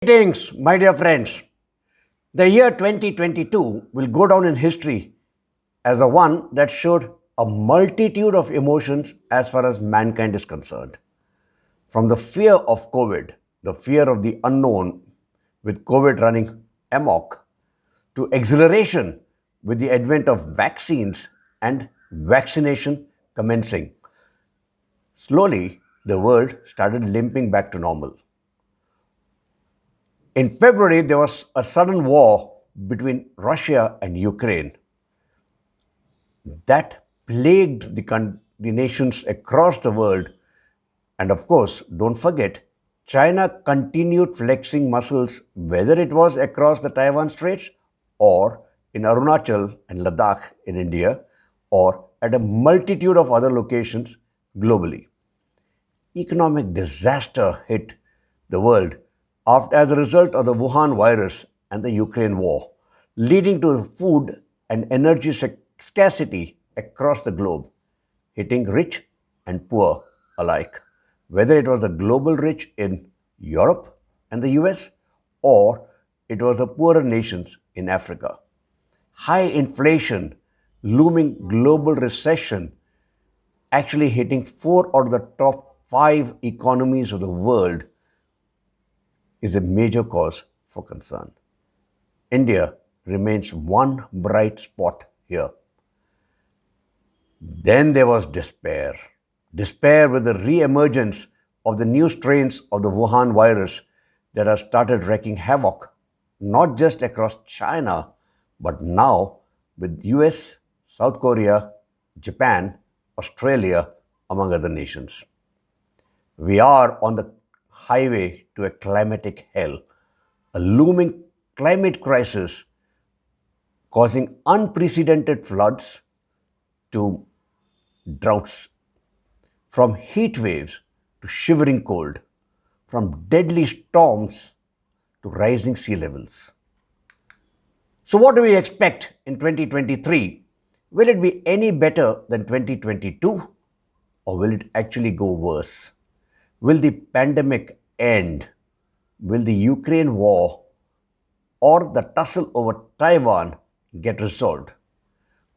Greetings, my dear friends. The year 2022 will go down in history as the one that showed a multitude of emotions as far as mankind is concerned. From the fear of COVID, the fear of the unknown with COVID running amok, to exhilaration with the advent of vaccines and vaccination commencing. Slowly, the world started limping back to normal. In February, there was a sudden war between Russia and Ukraine that plagued the nations across the world. And of course, don't forget, China continued flexing muscles, whether it was across the Taiwan Straits or in Arunachal and Ladakh in India, or at a multitude of other locations globally. Economic disaster hit the world as a result of the Wuhan virus and the Ukraine war, leading to food and energy scarcity across the globe, hitting rich and poor alike, whether it was the global rich in Europe and the US or it was the poorer nations in Africa. High inflation, looming global recession, actually hitting four out of the top five economies of the world is a major cause for concern. India remains one bright spot here. Then there was despair. Despair with the re-emergence of the new strains of the Wuhan virus that have started wreaking havoc, not just across China, but now with US, South Korea, Japan, Australia, among other nations. We are on the highway to a climatic hell, a looming climate crisis causing unprecedented floods to droughts, from heat waves to shivering cold, from deadly storms to rising sea levels. So, what do we expect in 2023? Will it be any better than 2022, or will it actually go worse? Will the pandemic end? Will the Ukraine war or the tussle over Taiwan get resolved?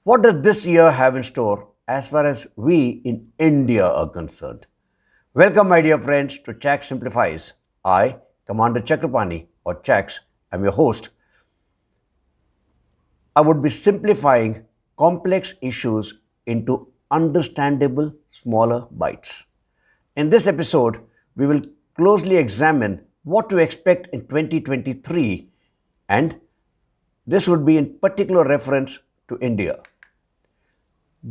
What does this year have in store as far as we in India are concerned? Welcome, my dear friends, to Chak Simplifies. I, Commander Chakrapani, or Chaks, am your host. I would be simplifying complex issues into understandable, smaller bites. In this episode, we will closely examine what to expect in 2023, and this would be in particular reference to India.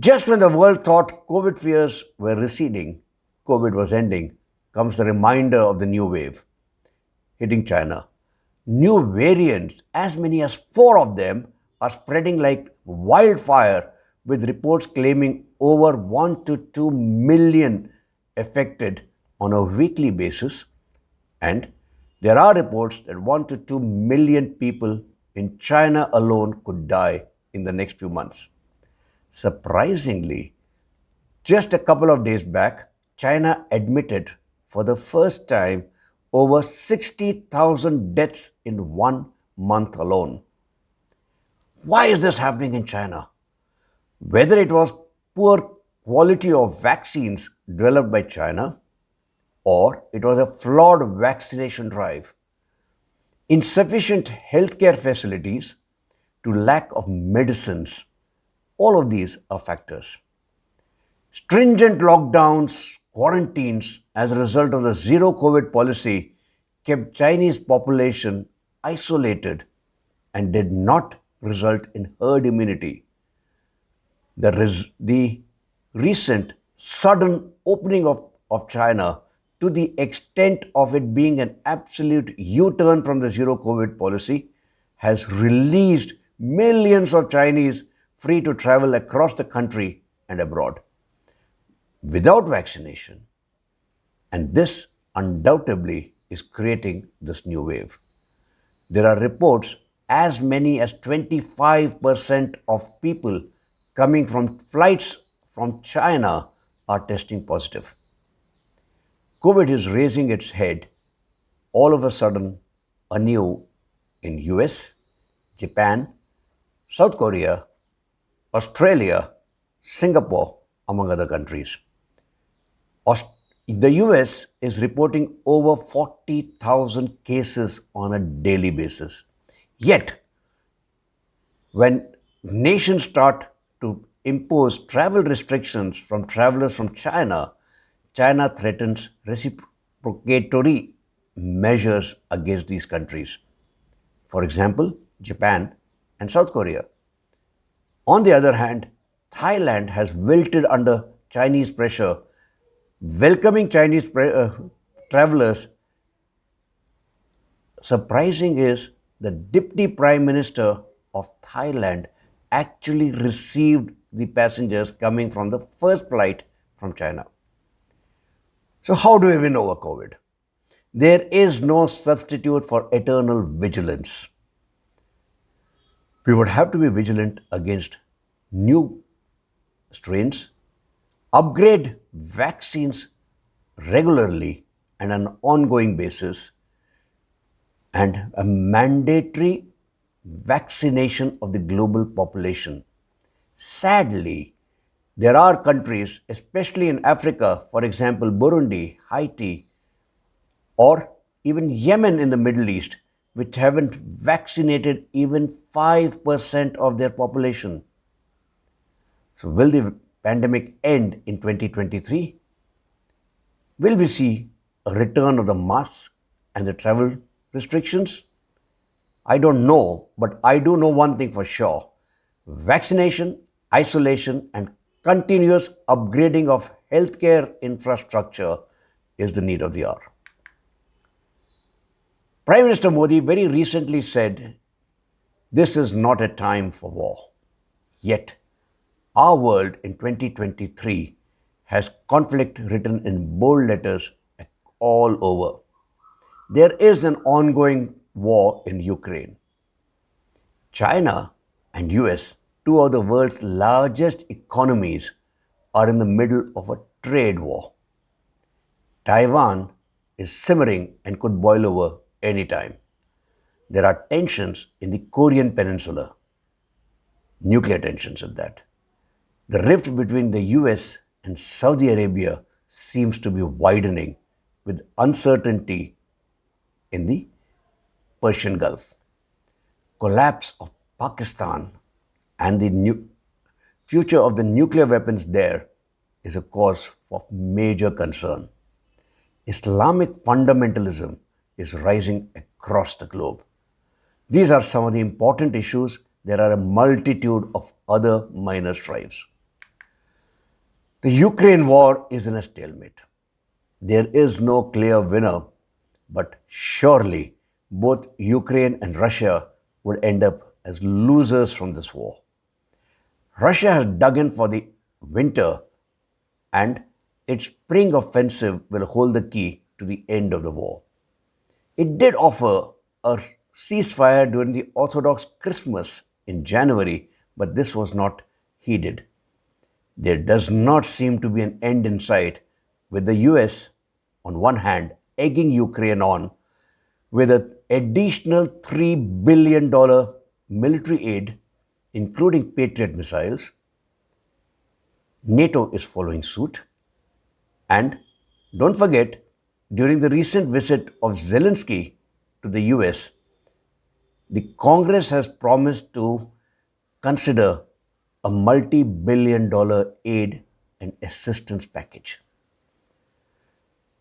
Just when the world thought COVID fears were receding, COVID was ending, comes the reminder of the new wave hitting China. New variants, as many as 4 of them, are spreading like wildfire, with reports claiming over 1 to 2 million affected on a weekly basis. And there are reports that 1 to 2 million people in China alone could die in the next few months. Surprisingly, just a couple of days back, China admitted for the first time over 60,000 deaths in 1 month alone. Why is this happening in China? Whether it was poor quality of vaccines developed by China, or it was a flawed vaccination drive, insufficient healthcare facilities, to lack of medicines, all of these are factors. Stringent lockdowns, quarantines as a result of the zero COVID policy kept Chinese population isolated and did not result in herd immunity. The recent sudden opening of China, to the extent of it being an absolute U-turn from the zero COVID policy, has released millions of Chinese free to travel across the country and abroad without vaccination. And this undoubtedly is creating this new wave. There are reports as many as 25% of people coming from flights from China are testing positive. COVID is raising its head all of a sudden anew in US, Japan, South Korea, Australia, Singapore, among other countries. The US is reporting over 40,000 cases on a daily basis. Yet, when nations start to impose travel restrictions from travelers from China, China threatens reciprocatory measures against these countries. For example, Japan and South Korea. On the other hand, Thailand has wilted under Chinese pressure, welcoming Chinese travelers. Surprising is the Deputy Prime Minister of Thailand actually received the passengers coming from the first flight from China. So, how do we win over COVID? There is no substitute for eternal vigilance. We would have to be vigilant against new strains, upgrade vaccines regularly and on an ongoing basis, and a mandatory vaccination of the global population. Sadly, there are countries, especially in Africa, for example, Burundi, Haiti, or even Yemen in the Middle East, which haven't vaccinated even 5% of their population. So, will the pandemic end in 2023? Will we see a return of the masks and the travel restrictions? I don't know, but I do know one thing for sure. Vaccination, isolation, and continuous upgrading of healthcare infrastructure is the need of the hour. Prime Minister Modi very recently said, "This is not a time for war." Yet, our world in 2023 has conflict written in bold letters all over. There is an ongoing war in Ukraine. China and US, two of the world's largest economies, are in the middle of a trade war. Taiwan is simmering and could boil over any time. There are tensions in the Korean Peninsula, nuclear tensions at that. The rift between the US and Saudi Arabia seems to be widening with uncertainty in the Persian Gulf. Collapse of Pakistan and the future of the nuclear weapons there is a cause of major concern. Islamic fundamentalism is rising across the globe. These are some of the important issues. There are a multitude of other minor strifes. The Ukraine war is in a stalemate. There is no clear winner, but surely both Ukraine and Russia would end up as losers from this war. Russia has dug in for the winter, and its spring offensive will hold the key to the end of the war. It did offer a ceasefire during the Orthodox Christmas in January, but this was not heeded. There does not seem to be an end in sight, with the US, on one hand, egging Ukraine on with an additional $3 billion military aid, including Patriot missiles. NATO is following suit. And don't forget, during the recent visit of Zelensky to the US, the Congress has promised to consider a multi-billion dollar aid and assistance package.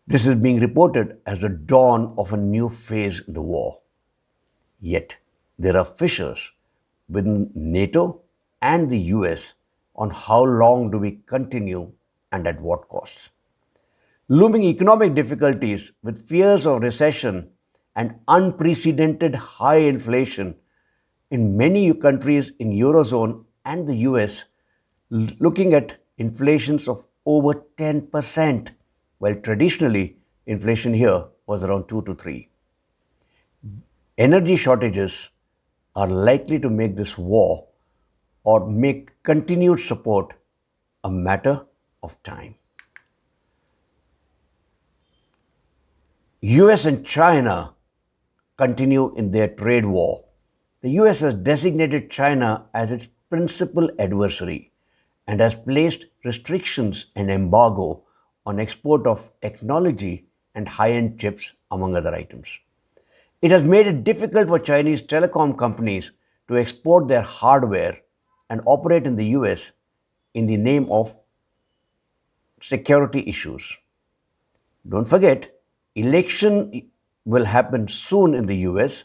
This is being reported as the dawn of a new phase in the war. Yet, there are fissures within NATO and the US on how long do we continue and at what costs. Looming economic difficulties with fears of recession and unprecedented high inflation in many countries in Eurozone and the US, looking at inflations of over 10%, while traditionally inflation here was around 2 to 3. Energy shortages are likely to make this war or make continued support a matter of time. US and China continue in their trade war. The US has designated China as its principal adversary and has placed restrictions and embargo on export of technology and high-end chips, among other items. It has made it difficult for Chinese telecom companies to export their hardware and operate in the US in the name of security issues. Don't forget, election will happen soon in the US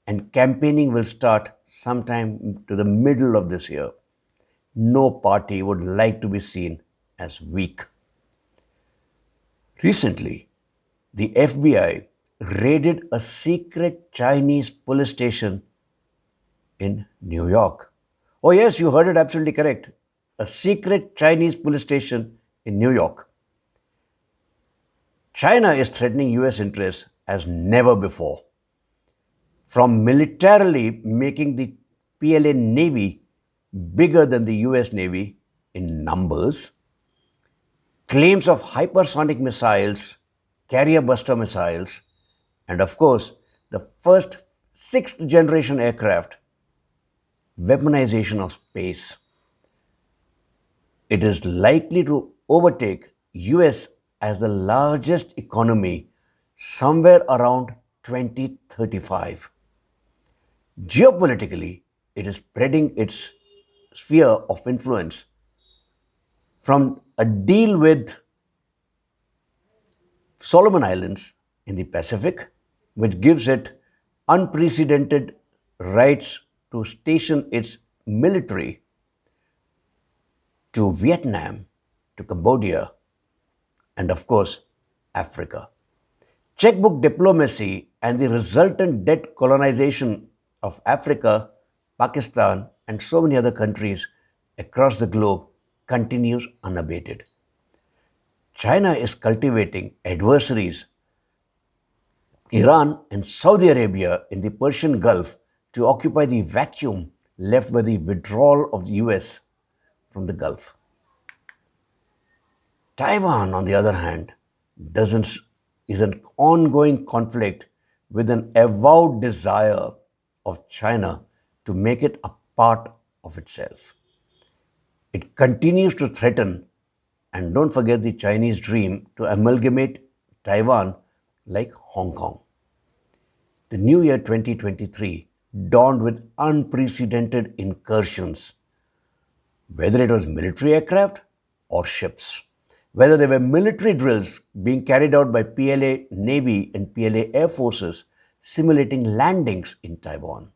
and campaigning will start sometime to the middle of this year. No party would like to be seen as weak. Recently, the FBI raided a secret Chinese police station in New York. Oh, yes, you heard it absolutely correct. A secret Chinese police station in New York. China is threatening US interests as never before. From militarily making the PLA Navy bigger than the US Navy in numbers, claims of hypersonic missiles, carrier buster missiles, and of course, the first sixth generation aircraft, weaponization of space. It is likely to overtake US as the largest economy somewhere around 2035. Geopolitically, it is spreading its sphere of influence from a deal with Solomon Islands in the Pacific, which gives it unprecedented rights to station its military, to Vietnam, to Cambodia, and of course, Africa. Checkbook diplomacy and the resultant debt colonization of Africa, Pakistan, and so many other countries across the globe continues unabated. China is cultivating adversaries, Iran and Saudi Arabia in the Persian Gulf, to occupy the vacuum left by the withdrawal of the US from the Gulf. Taiwan, on the other hand, doesn't, is an ongoing conflict with an avowed desire of China to make it a part of itself. It continues to threaten, and don't forget the Chinese dream to amalgamate Taiwan like Hong Kong. The new year 2023 dawned with unprecedented incursions, whether it was military aircraft or ships, whether they were military drills being carried out by PLA Navy and PLA Air Forces simulating landings in Taiwan.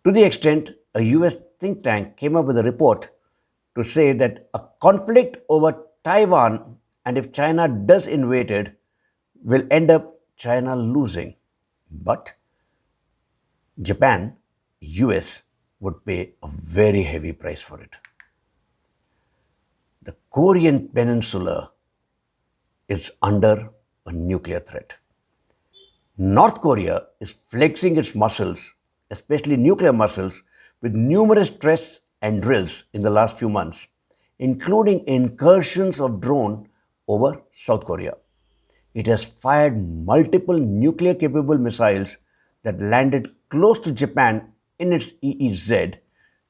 To the extent, a US think tank came up with a report to say that a conflict over Taiwan, and if China does invade it, will end up China losing. But Japan, US, would pay a very heavy price for it. The Korean Peninsula is under a nuclear threat. North Korea is flexing its muscles, especially nuclear muscles, with numerous tests and drills in the last few months, including incursions of drone over South Korea. It has fired multiple nuclear-capable missiles that landed close to Japan in its EEZ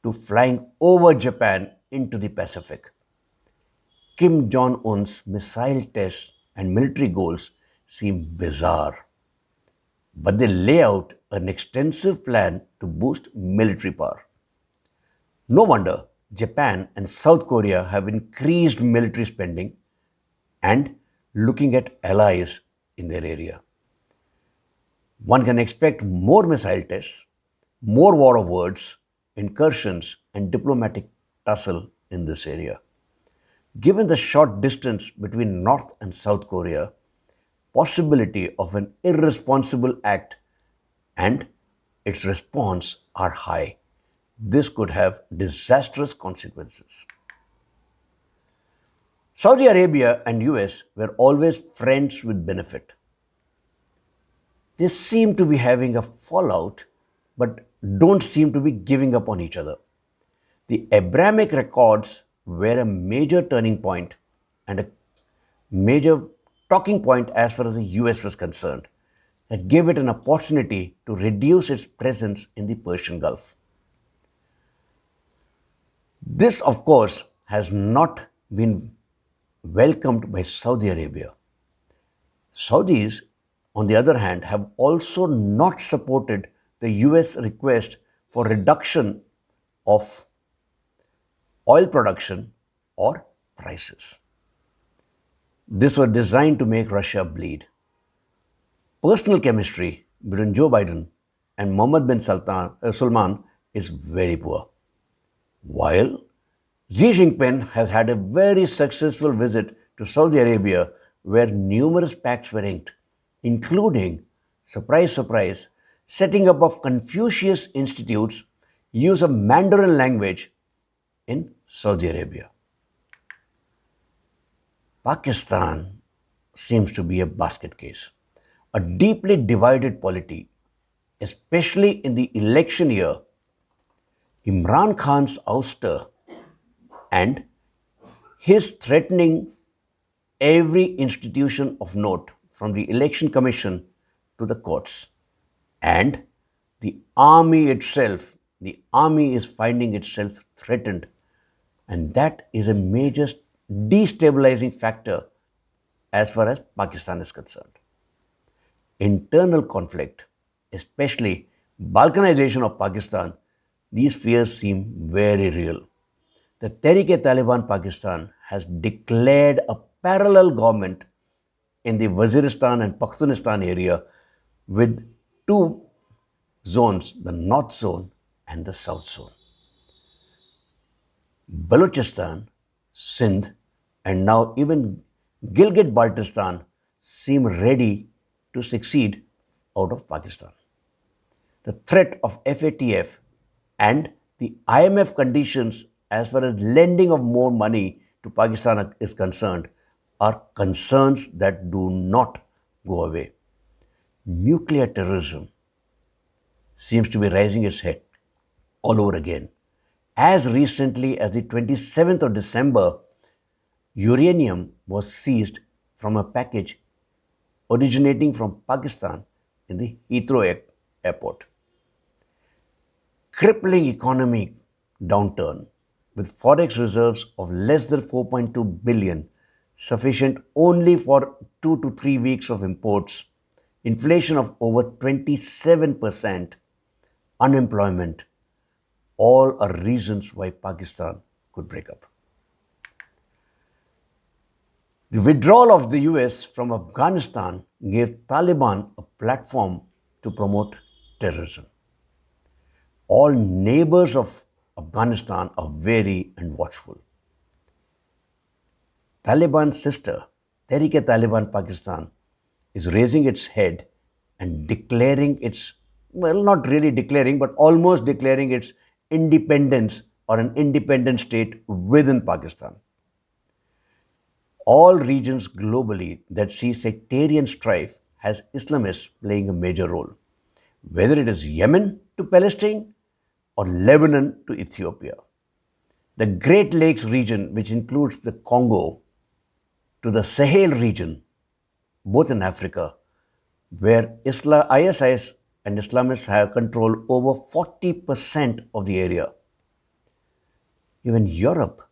to flying over Japan into the Pacific. Kim Jong-un's missile tests and military goals seem bizarre, but they lay out an extensive plan to boost military power. No wonder Japan and South Korea have increased military spending and looking at allies in their area. One can expect more missile tests, more war of words, incursions, and diplomatic tussle in this area. Given the short distance between North and South Korea, possibility of an irresponsible act and its response are high. This could have disastrous consequences. Saudi Arabia and US were always friends with benefit. They seem to be having a fallout, but don't seem to be giving up on each other. The Abrahamic Accords were a major turning point and a major talking point as far as the US was concerned. that gave it an opportunity to reduce its presence in the Persian Gulf. This, of course, has not been welcomed by Saudi Arabia. Saudis, on the other hand, have also not supported the US request for reduction of oil production or prices. This was designed to make Russia bleed. Personal chemistry between Joe Biden and Mohammed bin Salman is very poor. While Xi Jinping has had a very successful visit to Saudi Arabia where numerous pacts were inked, including, surprise, surprise, setting up of Confucius institutes, use of Mandarin language in Saudi Arabia. Pakistan seems to be a basket case, a deeply divided polity, especially in the election year. Imran Khan's ouster and his threatening every institution of note from the election commission to the courts. And the army is finding itself threatened. And that is a major destabilizing factor as far as Pakistan is concerned. Internal conflict, especially balkanization of Pakistan, these fears seem very real. The Tehrik-e-Taliban Pakistan has declared a parallel government in the Waziristan and Pakhtunistan area with two zones, the North Zone and the South Zone. Balochistan, Sindh, and now even Gilgit-Baltistan seem ready to succeed out of Pakistan. The threat of FATF and the IMF conditions as far as lending of more money to Pakistan is concerned are concerns that do not go away. Nuclear terrorism seems to be raising its head all over again. As recently as the 27th of December, uranium was seized from a package originating from Pakistan in the Heathrow airport. Crippling economic downturn with forex reserves of less than 4.2 billion, sufficient only for 2 to 3 weeks of imports, inflation of over 27%, unemployment, all are reasons why Pakistan could break up. The withdrawal of the US from Afghanistan gave Taliban a platform to promote terrorism. All neighbors of Afghanistan are wary and watchful. Taliban's sister, Tehrik-e-Taliban Pakistan, is raising its head and declaring its, well, not really declaring, but almost declaring its independence or an independent state within Pakistan. All regions globally that see sectarian strife has Islamists playing a major role, whether it is Yemen to Palestine or Lebanon to Ethiopia. The Great Lakes region, which includes the Congo, to the Sahel region, both in Africa, where ISIS and Islamists have control over 40% of the area. Even Europe,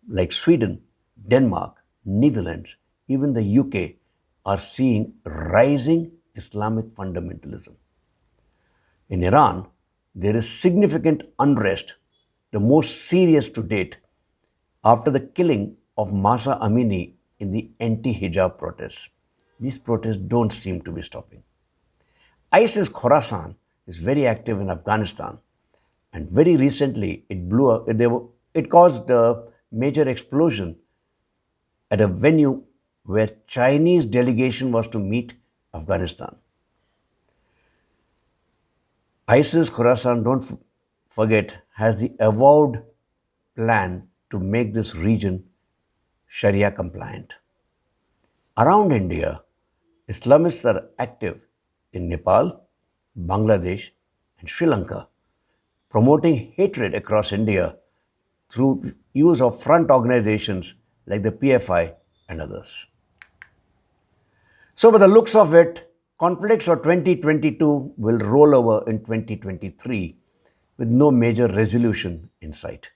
like Sweden, Denmark, Netherlands, even the UK, are seeing rising Islamic fundamentalism. In Iran, there is significant unrest, the most serious to date, after the killing of Mahsa Amini in the anti-hijab protests. These protests don't seem to be stopping. ISIS Khorasan is very active in Afghanistan, and very recently it caused a major explosion at a venue where Chinese delegation was to meet Afghanistan. ISIS Khorasan, don't forget, has the avowed plan to make this region Sharia compliant. Around India, Islamists are active in Nepal, Bangladesh, and Sri Lanka, promoting hatred across India through use of front organizations like the PFI and others. So, by the looks of it, conflicts of 2022 will roll over in 2023 with no major resolution in sight.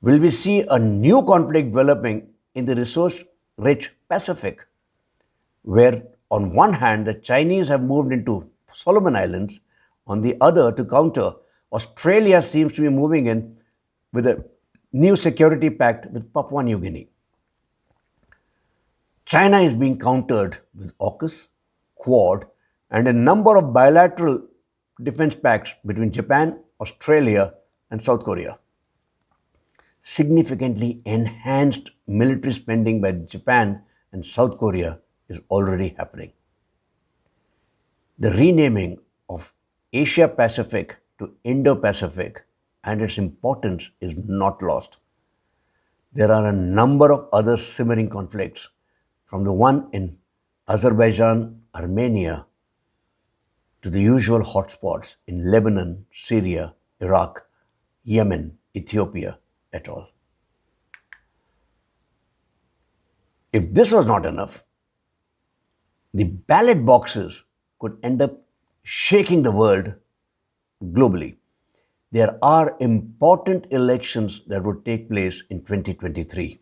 Will we see a new conflict developing in the resource rich Pacific, where on one hand the Chinese have moved into Solomon Islands, on the other, to counter, Australia seems to be moving in with a new security pact with Papua New Guinea. China is being countered with AUKUS, Quad, and a number of bilateral defense pacts between Japan, Australia, and South Korea. Significantly enhanced military spending by Japan and South Korea is already happening. The renaming of Asia Pacific to Indo Pacific and its importance is not lost. There are a number of other simmering conflicts, from the one in Azerbaijan, Armenia, to the usual hotspots in Lebanon, Syria, Iraq, Yemen, Ethiopia, et al. If this was not enough, the ballot boxes could end up shaking the world globally. There are important elections that would take place in 2023.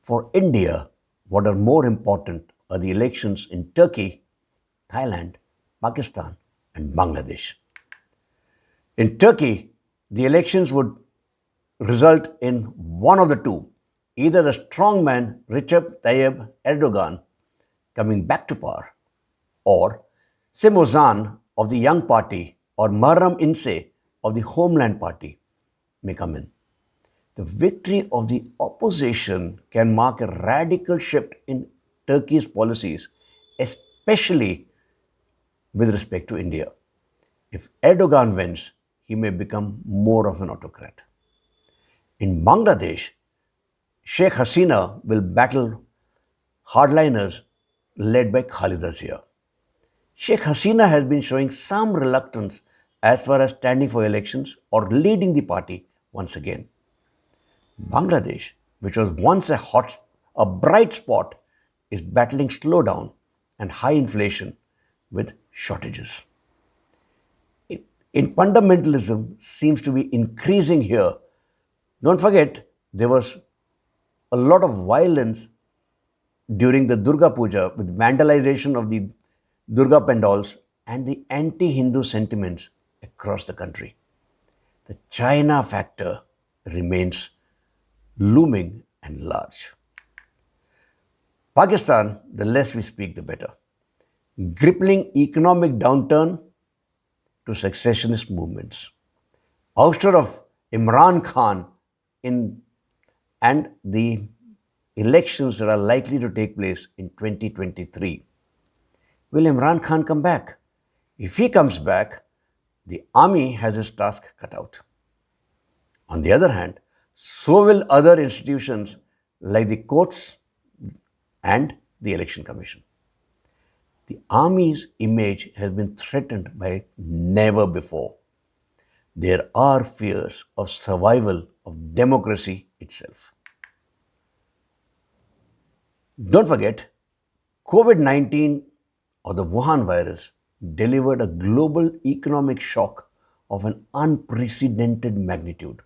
For India, what are more important are the elections in Turkey, Thailand, Pakistan, and Bangladesh. In Turkey, the elections would result in one of the two: either the strongman Recep Tayyip Erdogan coming back to power, or Simozan of the Young Party or Muharrem İnce of the Homeland Party may come in. The victory of the opposition can mark a radical shift in Turkey's policies, especially with respect to India. If Erdogan wins, he may become more of an autocrat. In Bangladesh, Sheikh Hasina will battle hardliners led by Khalida Zia. Sheikh Hasina has been showing some reluctance as far as standing for elections or leading the party once again. Bangladesh, which was once a bright spot, is battling slowdown and high inflation with shortages. In fundamentalism seems to be increasing here. Don't forget, there was a lot of violence during the Durga Puja with vandalization of the Durga pandals and the anti-Hindu sentiments across the country. The China factor remains looming and large. Pakistan, the less we speak, the better. Crippling economic downturn to secessionist movements. Ouster of Imran Khan and the elections that are likely to take place in 2023. Will Imran Khan come back? If he comes back, the army has its task cut out. On the other hand, so will other institutions like the courts and the election commission. The army's image has been threatened by never before. There are fears of survival of democracy itself. Don't forget, COVID-19 or the Wuhan virus delivered a global economic shock of an unprecedented magnitude.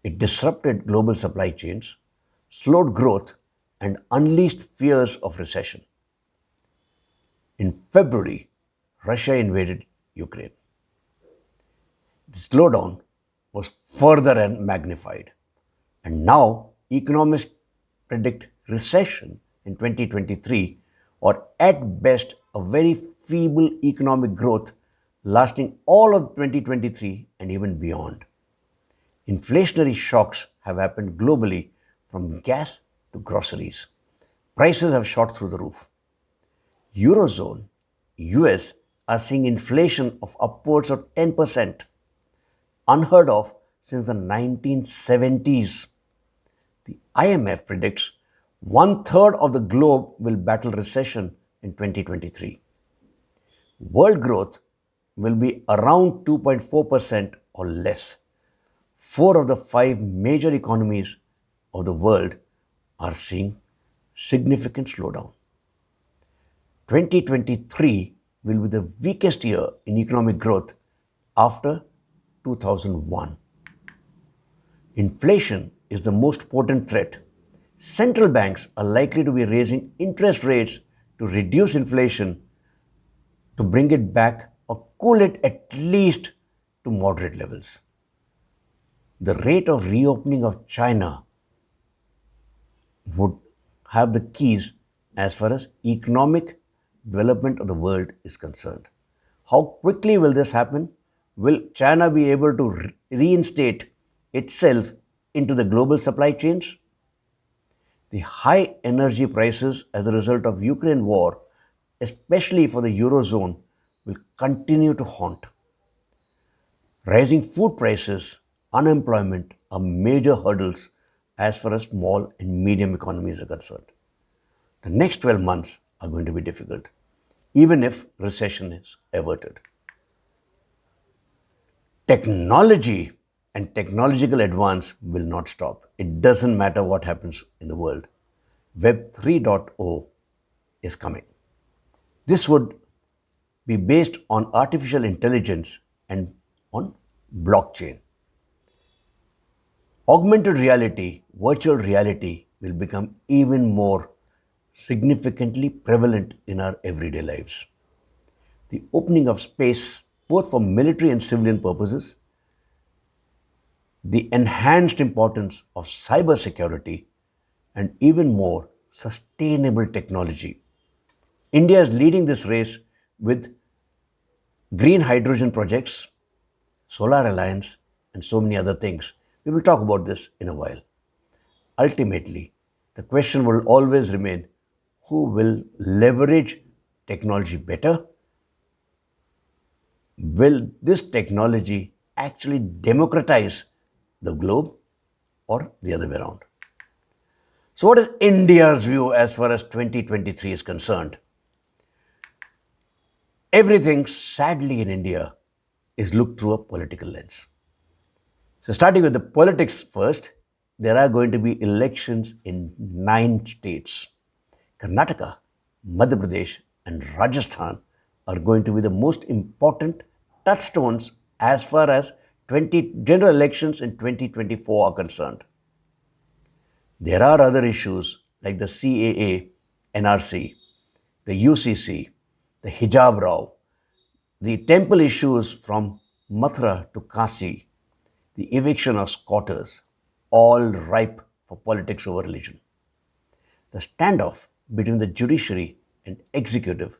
It disrupted global supply chains, slowed growth, and unleashed fears of recession. In February, Russia invaded Ukraine. The slowdown was further magnified, and now economists predict recession in 2023, or at best a very feeble economic growth lasting all of 2023 and even beyond. Inflationary shocks have happened globally, from gas to groceries. Prices have shot through the roof. Eurozone, US are seeing inflation of upwards of 10%, unheard of since the 1970s. The IMF predicts 1/3 of the globe will battle recession in 2023. World growth will be around 2.4% or less. 4 of the 5 major economies of the world are seeing significant slowdown. 2023 will be the weakest year in economic growth after 2001. Inflation is the most potent threat. Central banks are likely to be raising interest rates to reduce inflation, to bring it back or cool it at least to moderate levels. The rate of reopening of China would have the keys as far as economic development of the world is concerned. How quickly will this happen? Will China be able to reinstate itself into the global supply chains? The high energy prices as a result of Ukraine war, especially for the Eurozone, will continue to haunt. Rising food prices, unemployment are major hurdles as far as small and medium economies are concerned. The next 12 months are going to be difficult, even if recession is averted. Technology and technological advance will not stop. It doesn't matter what happens in the world. Web 3.0 is coming. This would be based on artificial intelligence and on blockchain. Augmented reality, virtual reality will become even more significantly prevalent in our everyday lives. The opening of space, both for military and civilian purposes, the enhanced importance of cybersecurity, and even more sustainable technology. India is leading this race with green hydrogen projects, solar alliance, and so many other things. We will talk about this in a while. Ultimately, the question will always remain, who will leverage technology better? Will this technology actually democratize the globe or the other way around? So, what is India's view as far as 2023 is concerned? Everything, sadly, in India is looked through a political lens. So, starting with the politics first, there are going to be elections in 9 states. Karnataka, Madhya Pradesh, and Rajasthan are going to be the most important touchstones as far as general elections in 2024 are concerned. There are other issues like the CAA, NRC, the UCC, the hijab row, the temple issues from Mathura to Kasi, the eviction of squatters, all ripe for politics over religion. The standoff between the judiciary and executive